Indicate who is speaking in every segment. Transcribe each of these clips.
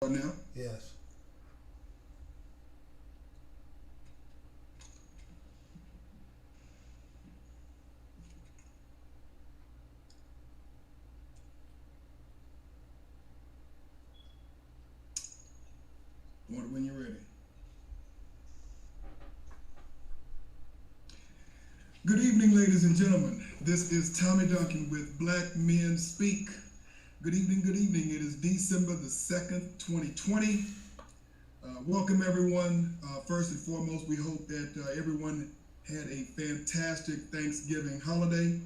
Speaker 1: Now,
Speaker 2: Yes.
Speaker 1: when you're ready. Good evening, ladies and gentlemen. This is Tommy Duncan with Black Men Speak. Good evening, good evening. It is December the 2nd, 2020. Welcome, everyone. First and foremost, we hope that everyone had a fantastic Thanksgiving holiday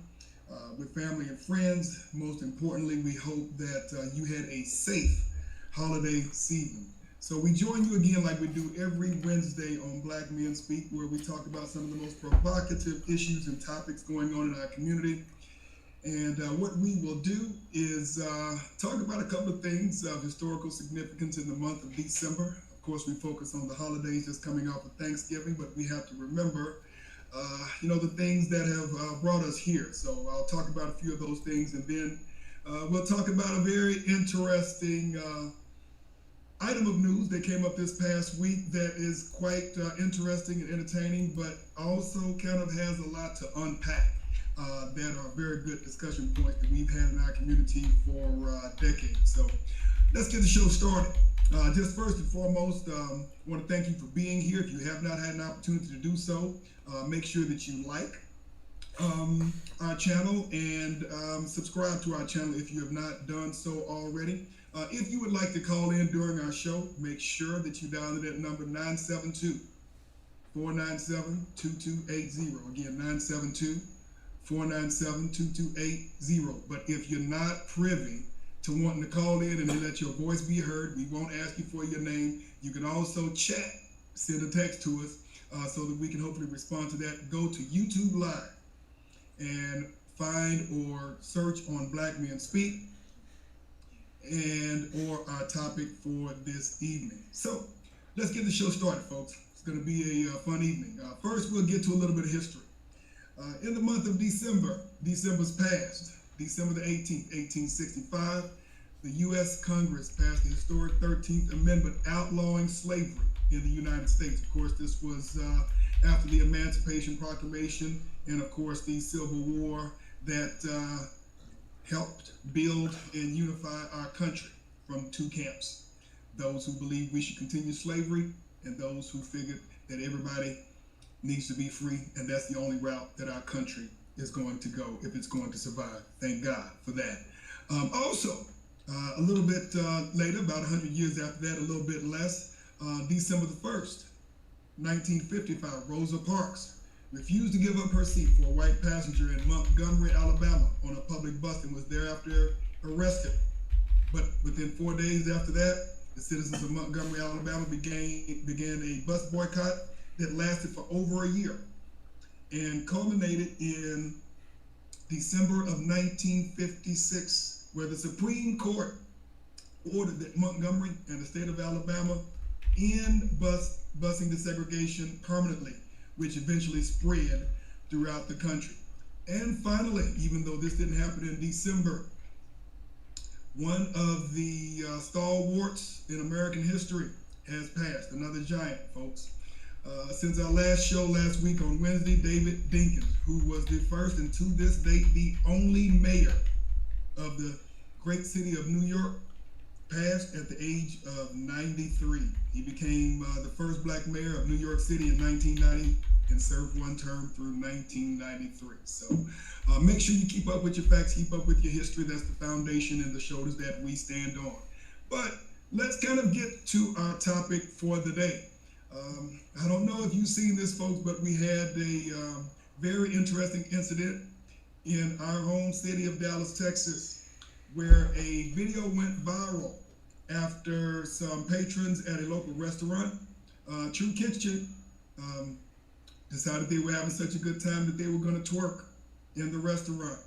Speaker 1: with family and friends. Most importantly, we hope that you had a safe holiday season. So we join you again like we do every Wednesday on Black Men Speak, where we talk about some of the most provocative issues and topics going on in our community. And what we will do is talk about a couple of things of historical significance in the month of December. Of course, we focus on the holidays just coming off of Thanksgiving, but we have to remember, the things that have brought us here. So I'll talk about a few of those things, and then we'll talk about a very interesting item of news that came up this past week that is quite interesting and entertaining, but also kind of has a lot to unpack. That are very good discussion points that we've had in our community for decades. So let's get the show started. Just first and foremost, I want to thank you for being here. If you have not had an opportunity to do so, make sure that you like our channel and subscribe to our channel if you have not done so already. If you would like to call in during our show, make sure that you dial in at number 972-497-2280. Again, 972-497-2280. But if you're not privy to wanting to call in and let your voice be heard, we won't ask you for your name. You can also chat, send a text to us so that we can hopefully respond to that. Go to YouTube Live and find or search on Black Men Speak and or our topic for this evening. So let's get the show started, folks. It's going to be a fun evening. First, we'll get to a little bit of history. In the month of December's past, December the 18th, 1865, the U.S. Congress passed the historic 13th Amendment outlawing slavery in the United States. Of course, this was after the Emancipation Proclamation and, of course, the Civil War that helped build and unify our country from two camps. Those who believed we should continue slavery and those who figured that everybody needs to be free, and that's the only route that our country is going to go if it's going to survive. Thank God for that. Also, a little bit later, about 100 years after that, a little bit less, December the 1st, 1955, Rosa Parks refused to give up her seat for a white passenger in Montgomery, Alabama on a public bus and was thereafter arrested. But within 4 days after that, the citizens of Montgomery, Alabama began a bus boycott that lasted for over a year and culminated in December of 1956, where the Supreme Court ordered that Montgomery and the state of Alabama end busing desegregation permanently, which eventually spread throughout the country. And finally, even though this didn't happen in December, one of the stalwarts in American history has passed, another giant, folks. Since our last show last week on Wednesday, David Dinkins, who was the first and to this date the only mayor of the great city of New York, passed at the age of 93. He became the first black mayor of New York City in 1990 and served one term through 1993. So make sure you keep up with your facts, keep up with your history. That's the foundation and the shoulders that we stand on. But let's kind of get to our topic for the day. I don't know if you've seen this, folks, but we had a very interesting incident in our home city of Dallas, Texas, where a video went viral after some patrons at a local restaurant, True Kitchen, decided they were having such a good time that they were going to twerk in the restaurant.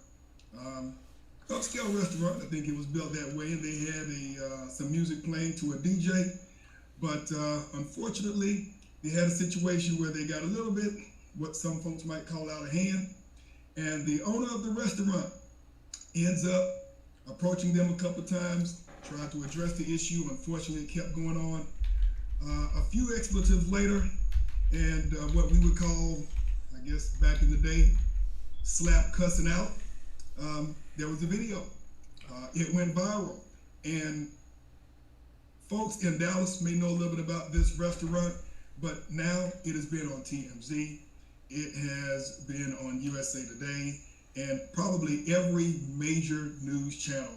Speaker 1: Upscale restaurant, I think it was built that way, and they had some music playing to a DJ. But unfortunately, they had a situation where they got a little bit, what some folks might call out of hand, and the owner of the restaurant ends up approaching them a couple times, tried to address the issue. Unfortunately, it kept going on. A few expletives later, and what we would call, I guess back in the day, slap cussing out, there was a video. It went viral. And folks in Dallas may know a little bit about this restaurant, but now it has been on TMZ. It has been on USA Today, and probably every major news channel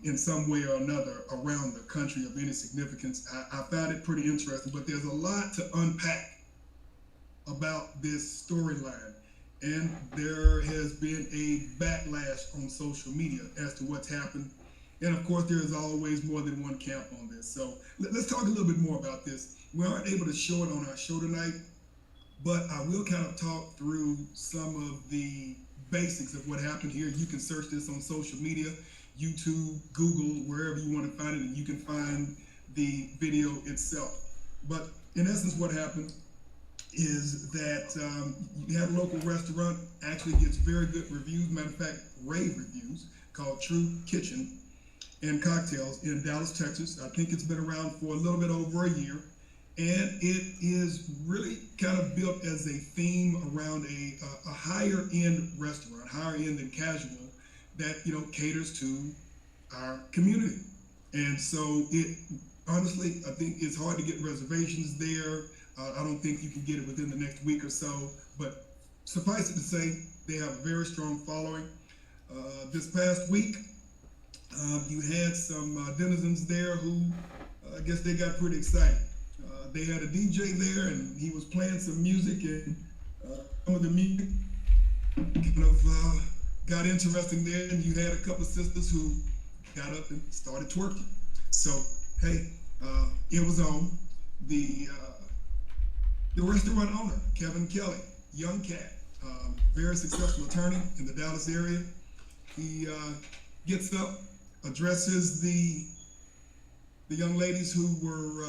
Speaker 1: in some way or another around the country of any significance. I found it pretty interesting, but there's a lot to unpack about this storyline. And there has been a backlash on social media as to what's happened. And of course, there is always more than one camp on this. So let's talk a little bit more about this. We aren't able to show it on our show tonight, but I will kind of talk through some of the basics of what happened here. You can search this on social media, YouTube, Google, wherever you want to find it, and you can find the video itself. But in essence, what happened is that you have a local restaurant, actually gets very good reviews, matter of fact, rave reviews, called True Kitchen and Cocktails in Dallas, Texas. I think it's been around for a little bit over a year. And it is really kind of built as a theme around a higher end restaurant, higher end than casual, that, you know, caters to our community. And so it, honestly, I think it's hard to get reservations there. I don't think you can get it within the next week or so, but suffice it to say, they have a very strong following. This past week, you had some denizens there who, I guess they got pretty excited. They had a DJ there, and he was playing some music, and some of the music kind of got interesting there, and you had a couple of sisters who got up and started twerking. So, hey, it was on. The restaurant owner, Kevin Kelly, young cat, very successful attorney in the Dallas area. He gets up, addresses the young ladies who were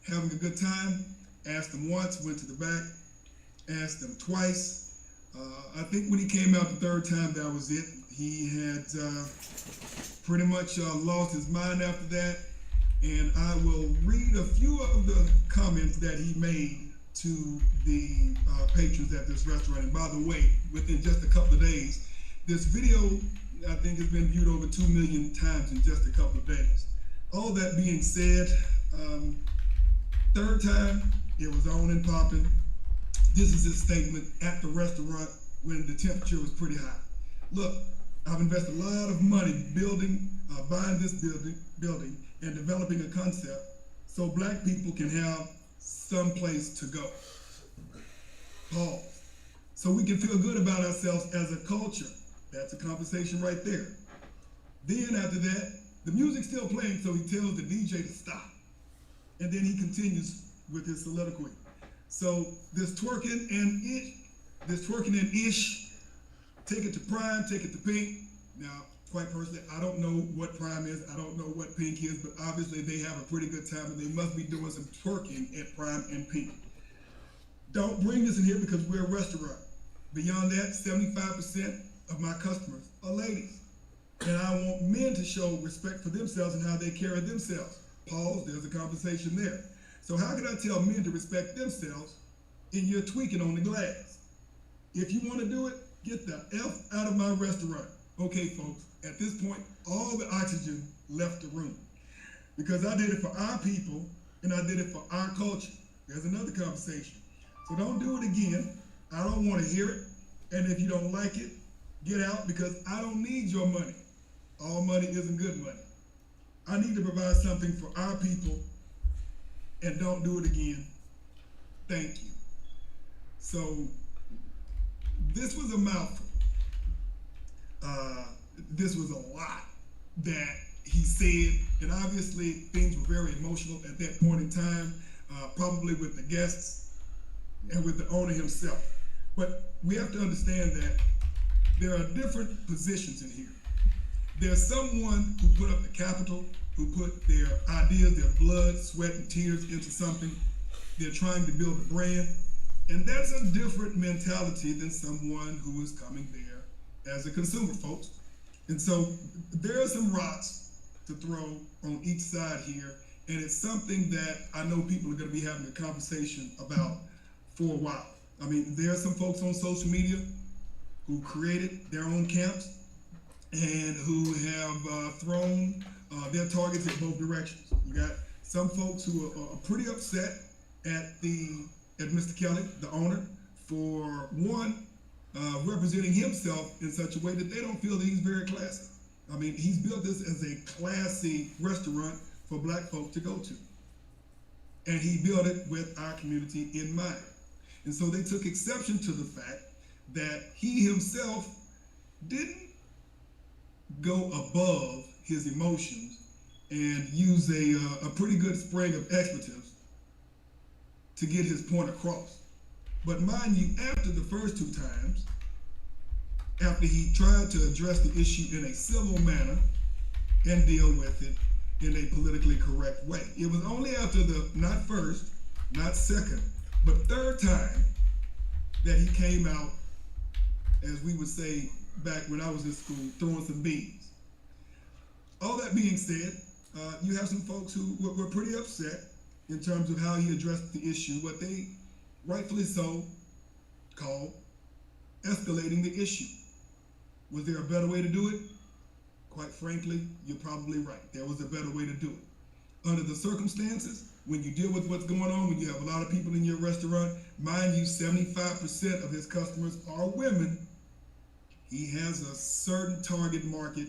Speaker 1: having a good time, asked them once, went to the back, asked them twice. I think when he came out the third time, that was it. He had pretty much lost his mind after that. And I will read a few of the comments that he made to the patrons at this restaurant. And by the way, within just a couple of days, this video, I think, has been viewed over 2 million times in just a couple of days. All that being said, third time, it was on and popping. This is his statement at the restaurant when the temperature was pretty hot. Look, I've invested a lot of money buying this building and developing a concept so black people can have some place to go. Pause. So we can feel good about ourselves as a culture. That's a conversation right there. Then after that, the music's still playing, so he tells the DJ to stop. And then he continues with his soliloquy. So this twerking and ish, take it to prime, take it to pink. Now, quite personally, I don't know what prime is, I don't know what pink is, but obviously they have a pretty good time and they must be doing some twerking at prime and pink. Don't bring this in here because we're a restaurant. Beyond that, 75% of my customers are ladies. And I want men to show respect for themselves and how they carry themselves. Pause, there's a conversation there. So how can I tell men to respect themselves and you're tweaking on the glass? If you want to do it, get the F out of my restaurant. Okay, folks, at this point, all the oxygen left the room. Because I did it for our people and I did it for our culture. There's another conversation. So don't do it again. I don't want to hear it. And if you don't like it, get out because I don't need your money. All money isn't good money. I need to provide something for our people and don't do it again. Thank you. So this was a mouthful. This was a lot that he said, and obviously things were very emotional at that point in time, probably with the guests and with the owner himself. But we have to understand that there are different positions in here. There's someone who put up the capital, who put their ideas, their blood, sweat, and tears into something. They're trying to build a brand. And that's a different mentality than someone who is coming there as a consumer, folks. And so there are some rocks to throw on each side here, and it's something that I know people are going to be having a conversation about for a while. I mean, there are some folks on social media who created their own camps and who have thrown their targets in both directions. You got some folks who are pretty upset at Mr. Kelly, the owner, for one, representing himself in such a way that they don't feel that he's very classy. I mean, he's built this as a classy restaurant for black folks to go to. And he built it with our community in mind. And so they took exception to the fact that he himself didn't go above his emotions and use a pretty good spring of expletives to get his point across. But mind you, after the first two times, after he tried to address the issue in a civil manner and deal with it in a politically correct way, it was only after the, not first, not second, but third time that he came out, as we would say back when I was in school, throwing some beans. All that being said, you have some folks who were pretty upset in terms of how he addressed the issue, what they rightfully so called escalating the issue. Was there a better way to do it? Quite frankly, you're probably right. There was a better way to do it. Under the circumstances, when you deal with what's going on, when you have a lot of people in your restaurant, mind you, 75% of his customers are women, he has a certain target market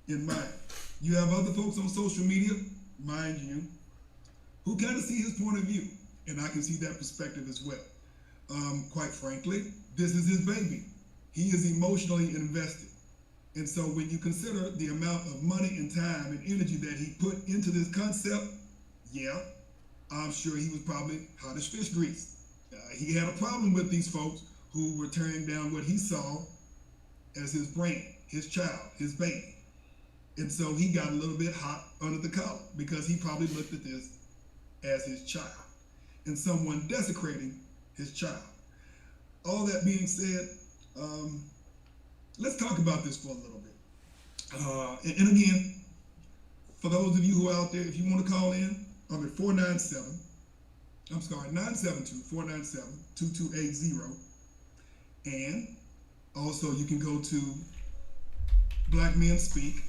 Speaker 1: in mind. You have other folks on social media, mind you, who kind of see his point of view, and I can see that perspective as well. Quite frankly, this is his baby. He is emotionally invested. And so when you consider the amount of money and time and energy that he put into this concept, yeah, I'm sure he was probably hot as fish grease. He had a problem with these folks who were tearing down what he saw as his brand, his child, his baby. And so he got a little bit hot under the collar because he probably looked at this as his child and someone desecrating his child. All that being said, let's talk about this for a little bit. And again, for those of you who are out there, if you want to call in, I'm at 972-497-2280. And also you can go to Black Men Speak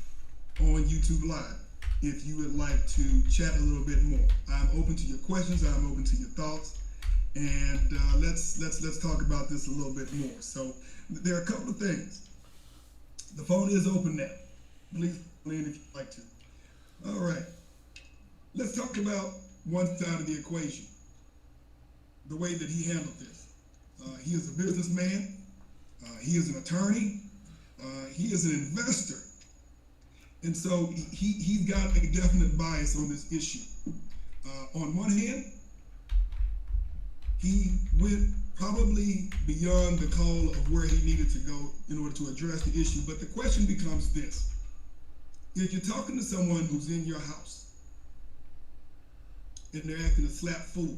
Speaker 1: on YouTube Live if you would like to chat a little bit more. I'm open to your questions, I'm open to your thoughts, and let's talk about this a little bit more. So there are a couple of things. The phone is open now. Please call in if you'd like to. All right. Let's talk about one side of the equation, the way that he handled this. He is a businessman. He is an attorney. He is an investor. And so he's got a definite bias on this issue. On one hand, he went probably beyond the call of where he needed to go in order to address the issue. But the question becomes this. If you're talking to someone who's in your house and they're acting a slap fool,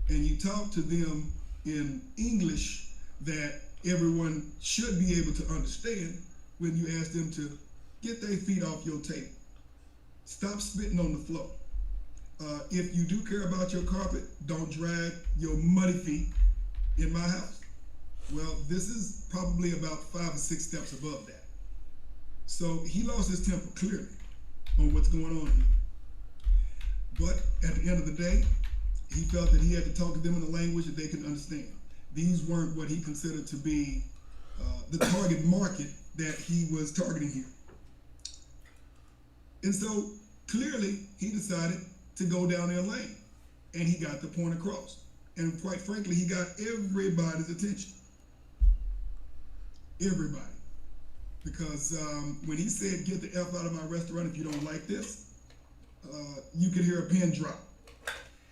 Speaker 1: and you talk to them in English that everyone should be able to understand when you ask them to get their feet off your table, stop spitting on the floor. If you do care about your carpet, don't drag your muddy feet in my house. Well, this is probably about 5 or 6 steps above that. So he lost his temper clearly on what's going on here. But at the end of the day, he felt that he had to talk to them in a language that they could understand. These weren't what he considered to be the target market that he was targeting here. And so clearly he decided to go down their lane, and he got the point across. And quite frankly, he got everybody's attention. Everybody. Because when he said, get the F out of my restaurant if you don't like this, you could hear a pin drop.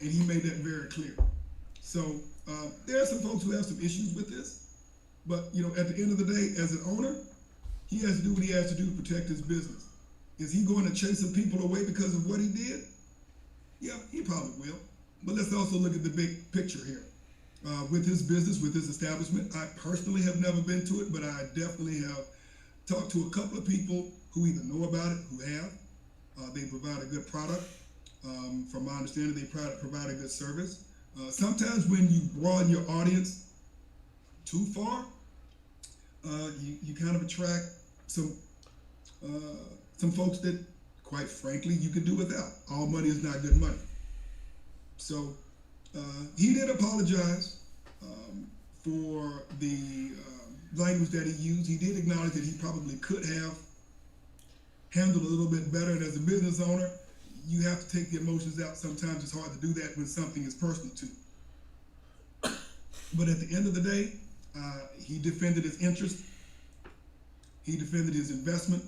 Speaker 1: And he made that very clear. So there are some folks who have some issues with this, but you know, at the end of the day, as an owner, he has to do what he has to do to protect his business. Is he going to chase some people away because of what he did? Yeah, he probably will. But let's also look at the big picture here. With his business, with his establishment, I personally have never been to it, but I definitely have talked to a couple of people who either know about it, who have, They provide a good product. From my understanding, they provide a good service. Sometimes when you broaden your audience too far, you kind of attract some folks that, quite frankly, you could do without. All money is not good money. So he did apologize for the language that he used. He did acknowledge that he probably could have handled a little bit better. And as a business owner, you have to take the emotions out. Sometimes it's hard to do that when something is personal to you. But at the end of the day, he defended his interest. He defended his investment.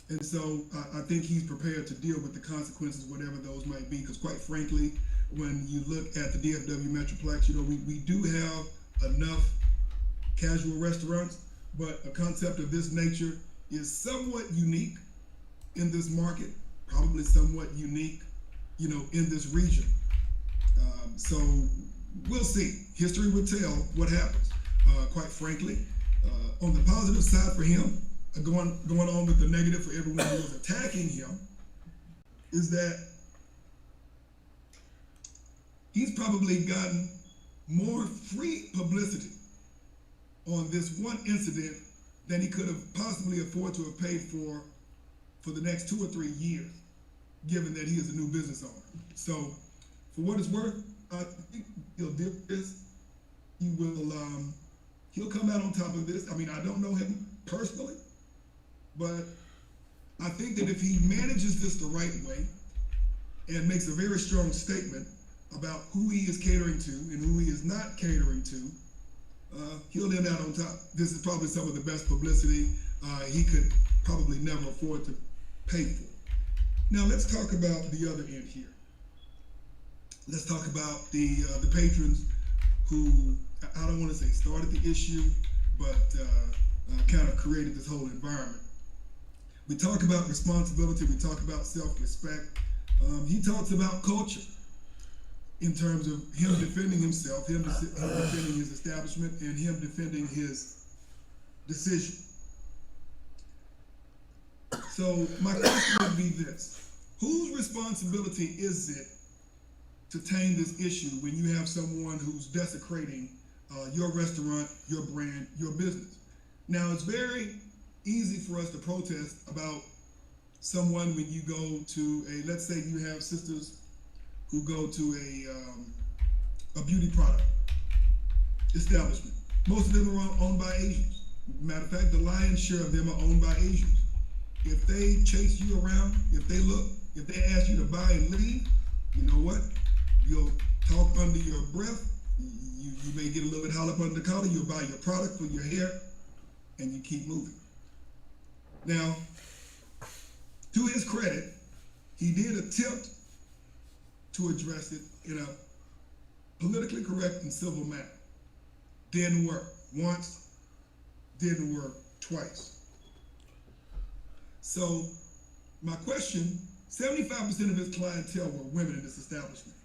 Speaker 1: And so I think he's prepared to deal with the consequences, whatever those might be. Because quite frankly, when you look at the DFW Metroplex, we do have enough casual restaurants, but a concept of this nature is somewhat unique in this market, probably somewhat unique, in this region. So we'll see. History will tell what happens. Quite frankly, on the positive side for him, going on with the negative for everyone who is attacking him, is that he's probably gotten more free publicity on this one incident than he could have possibly afforded to have paid for the next 2 or 3 years, given that he is a new business owner. So, for what it's worth, I think he'll deal with this. He will, he'll come out on top of this. I mean, I don't know him personally, but I think that if he manages this the right way and makes a very strong statement about who he is catering to and who he is not catering to, he'll end out on top. This is probably some of the best publicity he could probably never afford to pay for. Now let's talk about the other end here. Let's talk about the patrons who, I don't want to say started the issue, but kind of created this whole environment. We talk about responsibility, we talk about self-respect. He talks about culture in terms of him defending himself, him defending his establishment, and him defending his decision. So my question would be this: whose responsibility is it to tame this issue when you have someone who's desecrating your restaurant, your brand, your business? Now, it's very easy for us to protest about someone when you go to let's say you have sisters who go to a beauty product establishment. Most of them are owned by Asians. Matter of fact, the lion's share of them are owned by Asians. If they chase you around, if they ask you to buy and leave, you know what? You'll talk under your breath. You may get a little bit hot up under the collar. You'll buy your product for your hair, and you keep moving. Now, to his credit, he did attempt to address it in a politically correct and civil manner. Didn't work once, didn't work twice. So my question, 75% of his clientele were women in this establishment.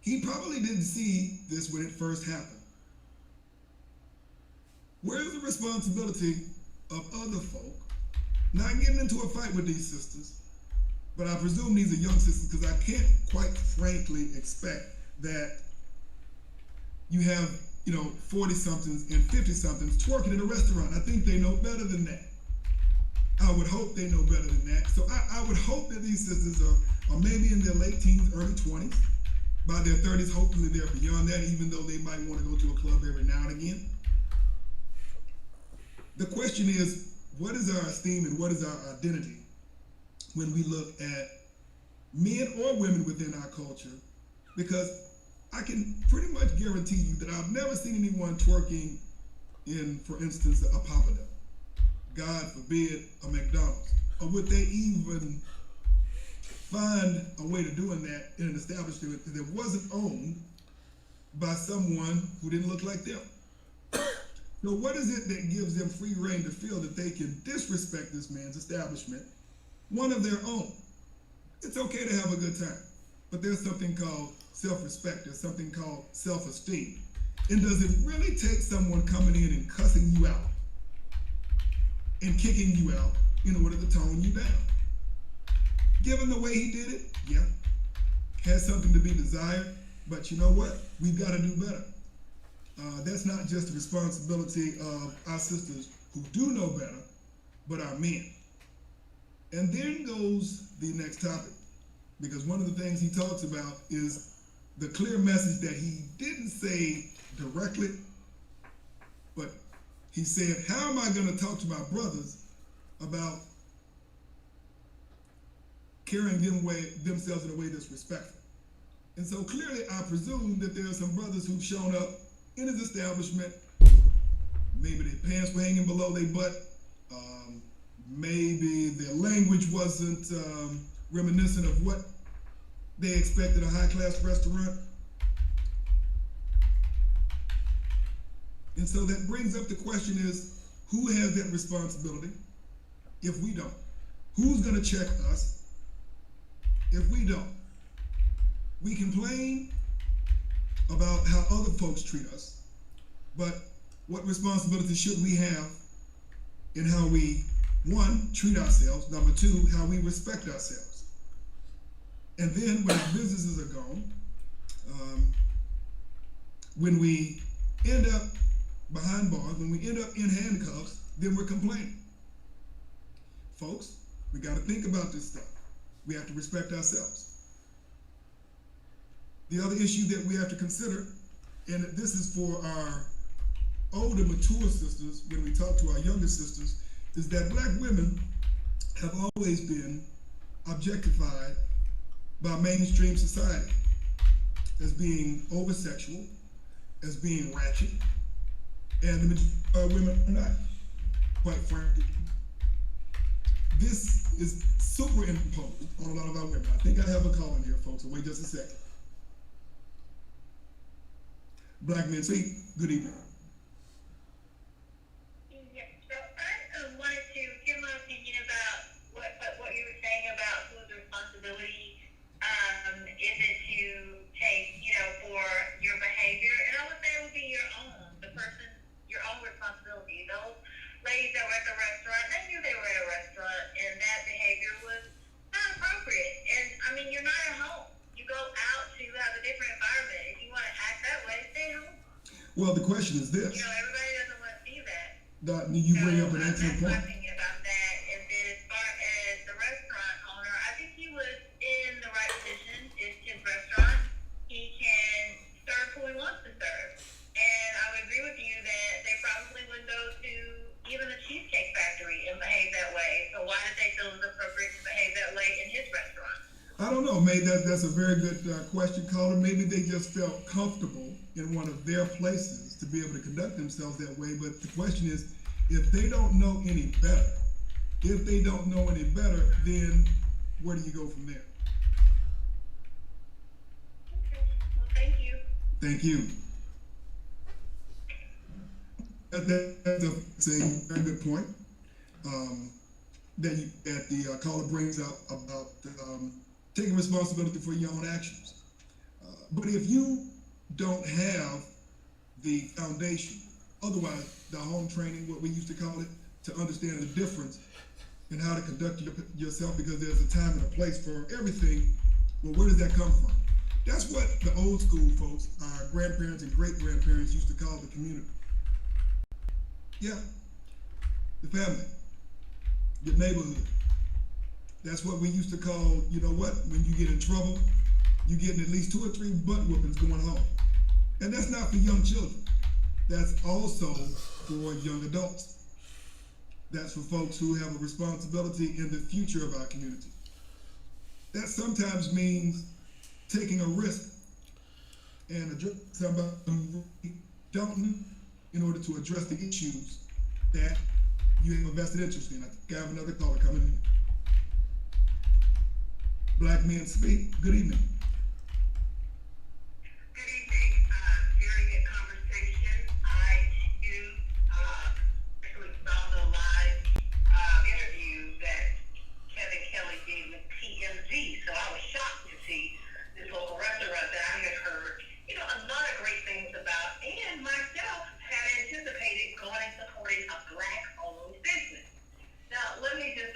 Speaker 1: He probably didn't see this when it first happened. Where's the responsibility of other folk not getting into a fight with these sisters? But I presume these are young sisters, because I can't quite frankly expect that you have 40-somethings and 50-somethings twerking in a restaurant. I think they know better than that. I would hope they know better than that. So I would hope that these sisters are maybe in their late teens, early 20s. By their 30s, hopefully they're beyond that, even though they might want to go to a club every now and again. The question is, what is our esteem and what is our identity when we look at men or women within our culture? Because I can pretty much guarantee you that I've never seen anyone twerking in, for instance, a Papa Dough. God forbid, a McDonald's. Or would they even find a way to doing that in an establishment that wasn't owned by someone who didn't look like them? So what is it that gives them free rein to feel that they can disrespect this man's establishment, one of their own? It's okay to have a good time, but there's something called self-respect. There's something called self-esteem. And does it really take someone coming in and cussing you out and kicking you out in order to tone you down. Given the way he did it, yeah, has something to be desired, but you know what? We've got to do better. That's not just the responsibility of our sisters who do know better, but our men. And then goes the next topic, because one of the things he talks about is the clear message that he didn't say directly, but he said, how am I going to talk to my brothers about carrying themselves in a way that's respectful? And so clearly I presume that there are some brothers who've shown up in his establishment. Maybe their pants were hanging below their butt. Maybe their language wasn't reminiscent of what they expect at a high-class restaurant. And so that brings up the question is, who has that responsibility if we don't? Who's going to check us if we don't? We complain about how other folks treat us, but what responsibility should we have in how we, one, treat ourselves, number two, how we respect ourselves? And then when our businesses are gone, when we end up behind bars, when we end up in handcuffs, then we're complaining. Folks, we got to think about this stuff. We have to respect ourselves. The other issue that we have to consider, and this is for our older, mature sisters, when we talk to our younger sisters, is that black women have always been objectified by mainstream society as being over-sexual, as being ratchet, and the majority of women are not, quite frankly. This is superimposed on a lot of our women. I think I have a call in here, folks, so wait just a second. Black men speak. Good evening.
Speaker 2: Yeah, so I wanted to give my opinion about what you were saying about whose responsibility is it to take, for your behavior. And I would say it would be your own responsibility. Those ladies that were at the restaurant, they knew they were at a restaurant, and that behavior was not appropriate. And I mean, you're not at home. You go out to have a different environment. If you want to act that way, stay home.
Speaker 1: Well, the question is this.
Speaker 2: Everybody doesn't want to see that.
Speaker 1: You bring up an excellent point.
Speaker 2: That's my opinion about that. And then as far as the restaurant owner, I think he was in the right position. It's his restaurant. He can serve who he wants to serve. And I would agree with you that they probably wouldn't go to even the Cheesecake Factory and behave that way. So why did they feel it was appropriate to behave that way in his restaurant?
Speaker 1: I don't know. Maybe that's a very good question, caller. Maybe they just felt comfortable in one of their places to be able to conduct themselves that way. But the question is, if they don't know any better, then where do you go from there?
Speaker 2: Okay. Well, thank you.
Speaker 1: Thank you. That's a very good point that the caller brings up about taking responsibility for your own actions. But if you don't have the foundation, otherwise the home training, what we used to call it, to understand the difference in how to conduct yourself, because there's a time and a place for everything, well, where does that come from? That's what the old school folks, our grandparents and great-grandparents used to call the community. Yeah, the family, the neighborhood. That's what we used to call, you know what, when you get in trouble, you're getting at least 2 or 3 butt whoopings going home. And that's not for young children. That's also for young adults. That's for folks who have a responsibility in the future of our community. That sometimes means taking a risk and addressing somebody who don't know in order to address the issues that you have a vested interest in. I think I have another caller coming in. Black men speak. Good evening.
Speaker 2: Good evening. Very good conversation. I too actually saw the live interview that Kevin Kelly did with TMZ, so I was shocked to see this local restaurant that I had heard, a lot of great things about, and myself had anticipated going and supporting a black-owned business. Now, let me just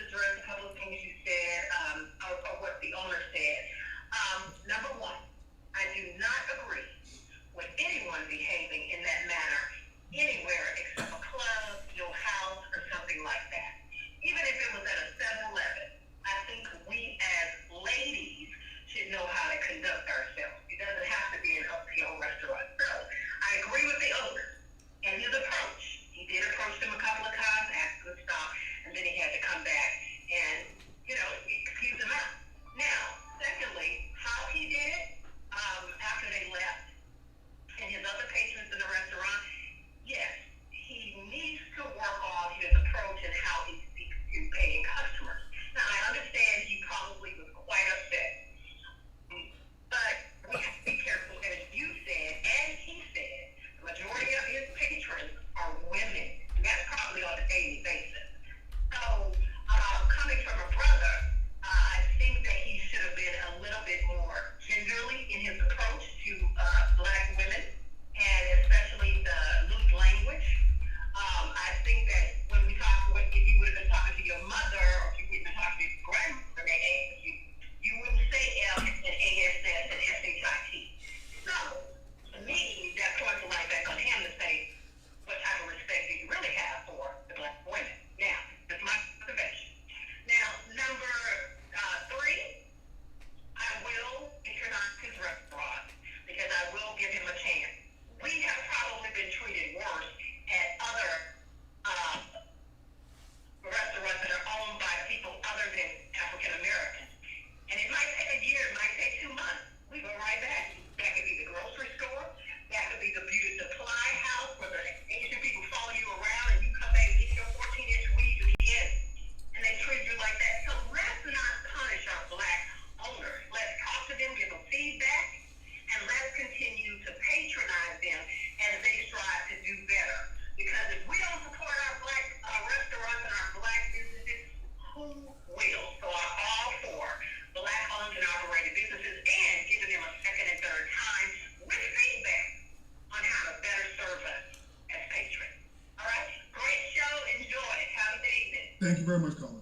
Speaker 1: Thank you very much, Colin.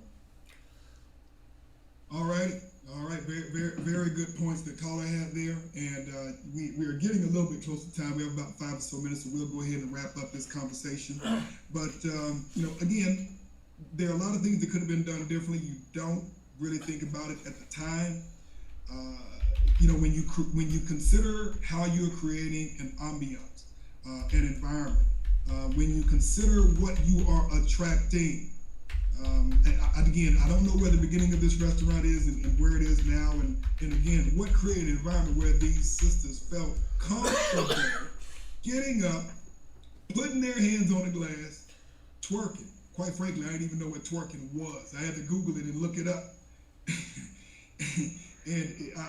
Speaker 1: All right, all right, very good points that caller had there, and we are getting a little bit close to time. We have about 5 or so minutes, so we'll go ahead and wrap up this conversation. But again, there are a lot of things that could have been done differently. You don't really think about it at the time. When you consider how you're creating an ambiance, an environment, when you consider what you are attracting. Again, I don't know where the beginning of this restaurant is and where it is now, and again, what created an environment where these sisters felt comfortable getting up, putting their hands on the glass, twerking. Quite frankly, I didn't even know what twerking was. I had to Google it and look it up.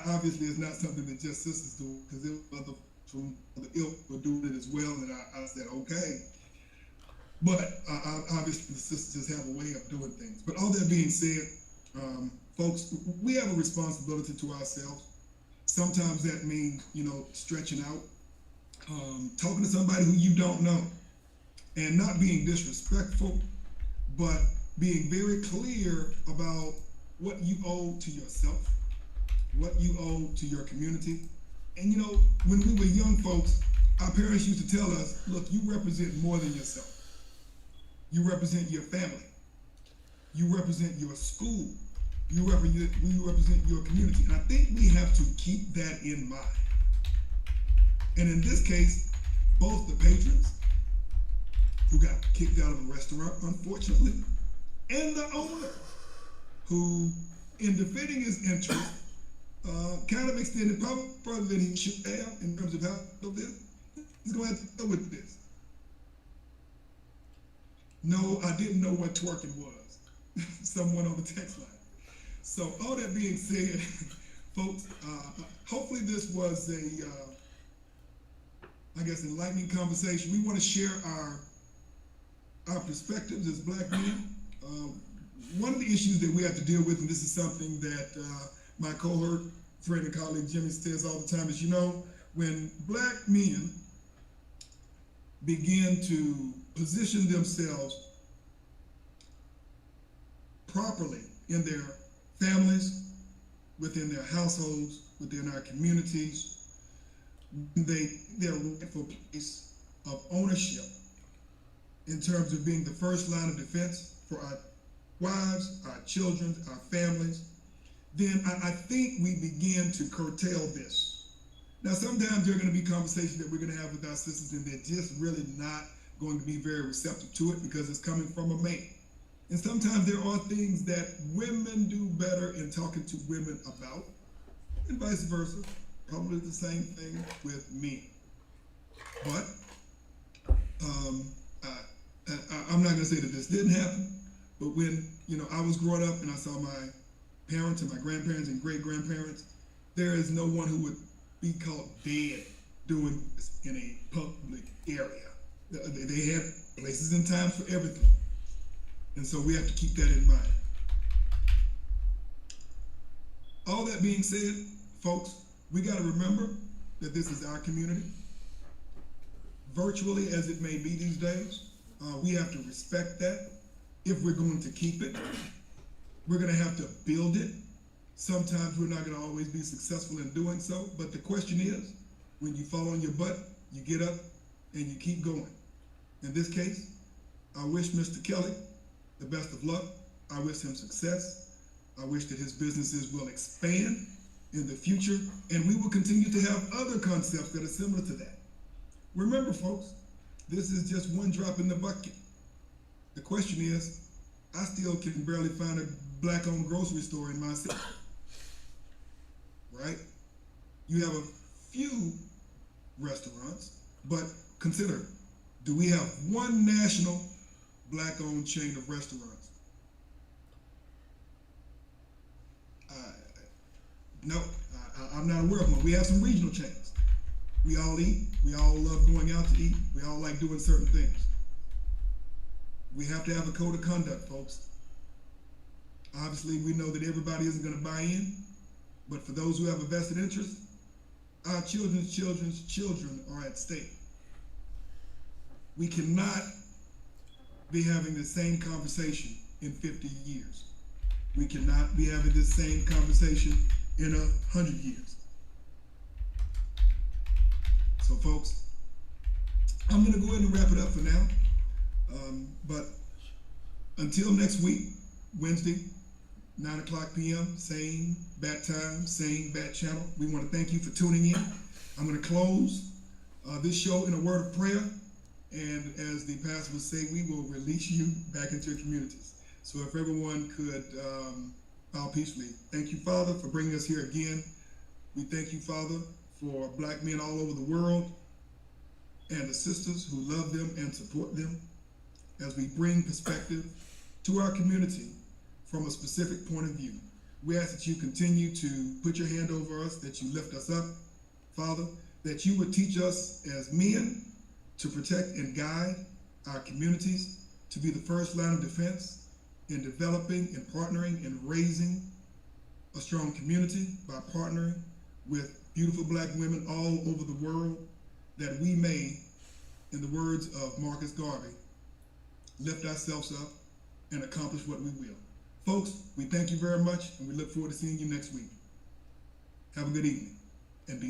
Speaker 1: Obviously, it's not something that just sisters do, because other from the ilk were doing it as well, and I said, okay. But obviously, the sisters just have a way of doing things. But all that being said, folks, we have a responsibility to ourselves. Sometimes that means, stretching out, talking to somebody who you don't know, and not being disrespectful, but being very clear about what you owe to yourself, what you owe to your community. And when we were young folks, our parents used to tell us, look, you represent more than yourself. You represent your family. You represent your school. You represent your community. And I think we have to keep that in mind. And in this case, both the patrons who got kicked out of the restaurant, unfortunately, and the owner who, in defending his interest, kind of extended probably further than he should have in terms of how he's going to have to deal with this. No, I didn't know what twerking was. Someone on the text line. So all that being said, folks, hopefully this was a, enlightening conversation. We want to share our perspectives as Black men. One of the issues that we have to deal with, and this is something that my cohort, friend and colleague Jimmy says all the time, is when Black men begin to position themselves properly in their families, within their households, within our communities, their rightful place of ownership in terms of being the first line of defense for our wives, our children, our families, then I think we begin to curtail this. Now, sometimes there are going to be conversations that we're going to have with our sisters, and they're just really not going to be very receptive to it because it's coming from a man. And sometimes there are things that women do better in talking to women about, and vice versa. Probably the same thing with men. But I'm not going to say that this didn't happen, but when I was growing up and I saw my parents and my grandparents and great-grandparents, there is no one who would be caught dead doing this in a public area. They had places and times for everything. And so we have to keep that in mind. All that being said, folks, we got to remember that this is our community. Virtually as it may be these days, we have to respect that. If we're going to keep it, we're going to have to build it. Sometimes we're not going to always be successful in doing so, but the question is, when you fall on your butt, you get up and you keep going. In this case, I wish Mr. Kelly the best of luck. I wish him success. I wish that his businesses will expand in the future, and we will continue to have other concepts that are similar to that. Remember, folks, this is just one drop in the bucket. The question is, I still can barely find a Black-owned grocery store in my city, right? You have a few restaurants, but consider, do we have one national Black-owned chain of restaurants? No, I'm not aware of one. We have some regional chains. We all eat. We all love going out to eat. We all like doing certain things. We have to have a code of conduct, folks. Obviously, we know that everybody isn't going to buy in, but for those who have a vested interest, our children's children are at stake. We cannot be having the same conversation in 50 years. We cannot be having this same conversation in 100 years. So folks, I'm gonna go ahead and wrap it up for now. But until next week, Wednesday, 9 o'clock p.m., same bat time, same bat channel. We want to thank you for tuning in. I'm going to close this show in a word of prayer. And as the pastor would say, we will release you back into your communities. So if everyone could bow peacefully. Thank you, Father, for bringing us here again. We thank you, Father, for black men all over the world and the sisters who love them and support them as we bring perspective to our community from a specific point of view. We ask that you continue to put your hand over us, that you lift us up, Father, that you would teach us as men to protect and guide our communities, to be the first line of defense in developing and partnering and raising a strong community by partnering with beautiful black women all over the world, that we may, in the words of Marcus Garvey, lift ourselves up and accomplish what we will. Folks, we thank you very much, and we look forward to seeing you next week. Have a good evening.